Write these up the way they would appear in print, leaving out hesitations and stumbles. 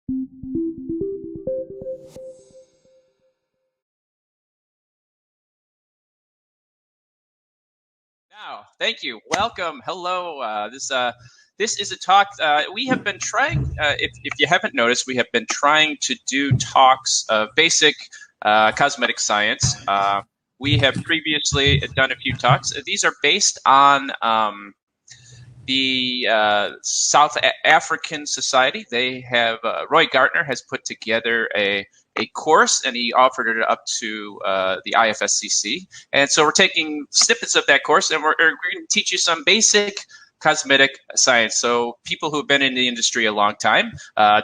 Now, thank you. Welcome. Hello. This is a talk we have been trying. If you haven't noticed, we have been trying to do talks of basic cosmetic science. We have previously done a few talks. These are based on the South African Society. They have Roy Gartner has put together a course, and he offered it up to the IFSCC. And so we're taking snippets of that course, and we're going to teach you some basic cosmetic science. So people who have been in the industry a long time,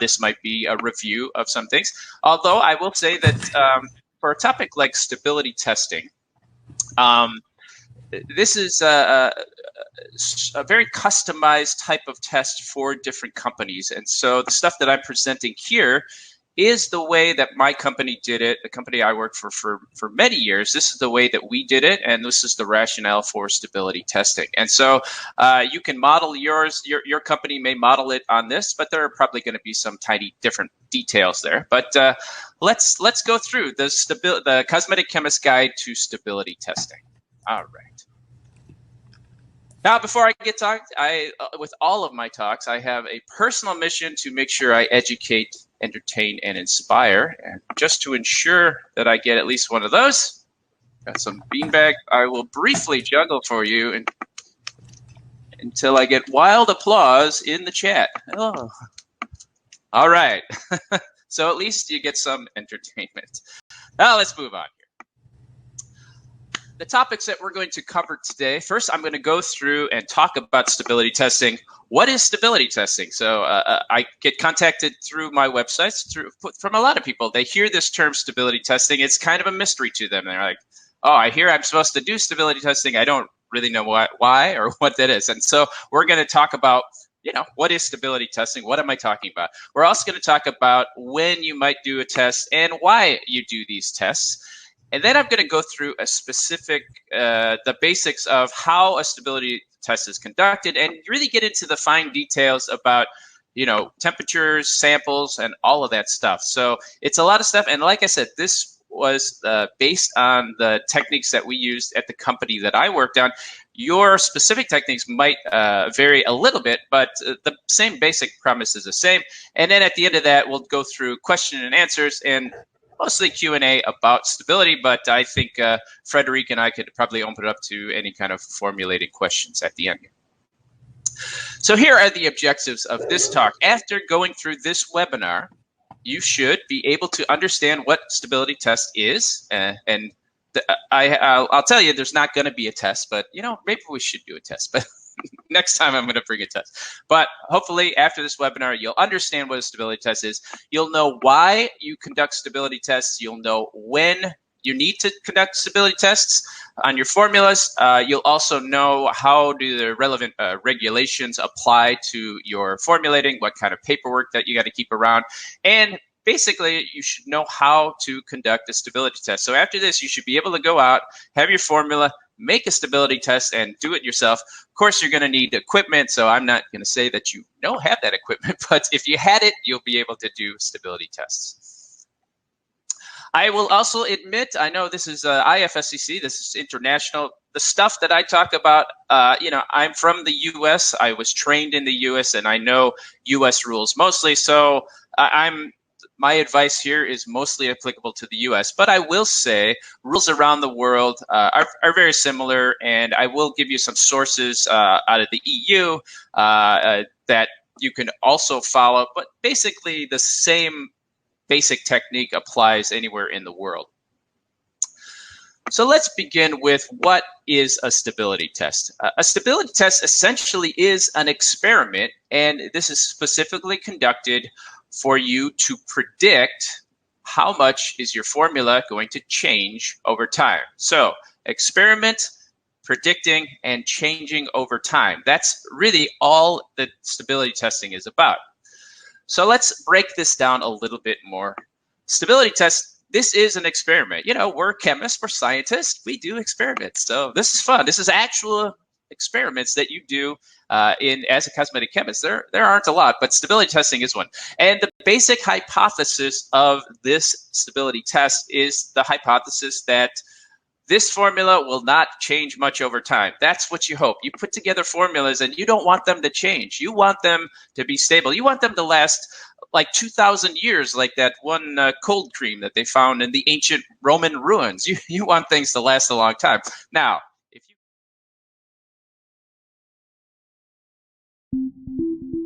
this might be a review of some things. Although I will say that for a topic like stability testing, this is a very customized type of test for different companies. And so the stuff that I'm presenting here is the way that my company did it, the company I worked for many years. This is the way that we did it, and this is the rationale for stability testing. And so you can model yours, your company may model it on this, but there are probably going to be some tiny different details there. But let's go through the Cosmetic Chemist Guide to Stability Testing. All right. Now, before I get talked, with all of my talks, I have a personal mission to make sure I educate, entertain, and inspire. And just to ensure that I get at least one of those, got some beanbag. I will briefly juggle for you until I get wild applause in the chat. Oh. All right. So at least you get some entertainment. Now let's move on. The topics that we're going to cover today, first I'm going to go through and talk about stability testing. What is stability testing? So I get contacted through my websites from a lot of people. They hear this term stability testing. It's kind of a mystery to them. They're like, oh, I hear I'm supposed to do stability testing. I don't really know why or what that is. And so we're going to talk about, what is stability testing? What am I talking about? We're also going to talk about when you might do a test and why you do these tests. And then I'm going to go through a specific, the basics of how a stability test is conducted and really get into the fine details about, temperatures, samples, and all of that stuff. So it's a lot of stuff. And like I said, this was based on the techniques that we used at the company that I worked on. Your specific techniques might vary a little bit, but the same basic premise is the same. And then at the end of that, we'll go through question and answers and mostly Q&A about stability, but I think Frédéric and I could probably open it up to any kind of formulated questions at the end. So here are the objectives of this talk. After going through this webinar, you should be able to understand what stability test is. I'll tell you, there's not going to be a test, but maybe we should do a test. But next time I'm going to bring a test. But hopefully after this webinar, you'll understand what a stability test is. You'll know why you conduct stability tests. You'll know when you need to conduct stability tests on your formulas. You'll also know how do the relevant regulations apply to your formulating, what kind of paperwork that you got to keep around. And basically, you should know how to conduct a stability test. So after this, you should be able to go out, have your formula, make a stability test, and do it yourself. Of course, you're going to need equipment, so I'm not going to say that you don't have that equipment, but if you had it, you'll be able to do stability tests. I will also admit, I know this is IFSCC, this is international. The stuff that I talk about, I'm from the U.S., I was trained in the U.S., and I know U.S. rules mostly, so my advice here is mostly applicable to the U.S., but I will say rules around the world are very similar, and I will give you some sources out of the EU that you can also follow, but basically the same basic technique applies anywhere in the world. So let's begin with what is a stability test. A stability test essentially is an experiment, and this is specifically conducted for you to predict how much is your formula going to change over time. So experiment, predicting, and changing over time. That's really all that stability testing is about. So let's break this down a little bit more. Stability test, this is an experiment. We're chemists, we're scientists, we do experiments. So this is fun. This is actual experiments that you do as a cosmetic chemist. There aren't a lot, but stability testing is one. And the basic hypothesis of this stability test is the hypothesis that this formula will not change much over time. That's what you hope. You put together formulas and you don't want them to change. You want them to be stable. You want them to last like 2,000 years, like that one cold cream that they found in the ancient Roman ruins. You want things to last a long time. Now, if you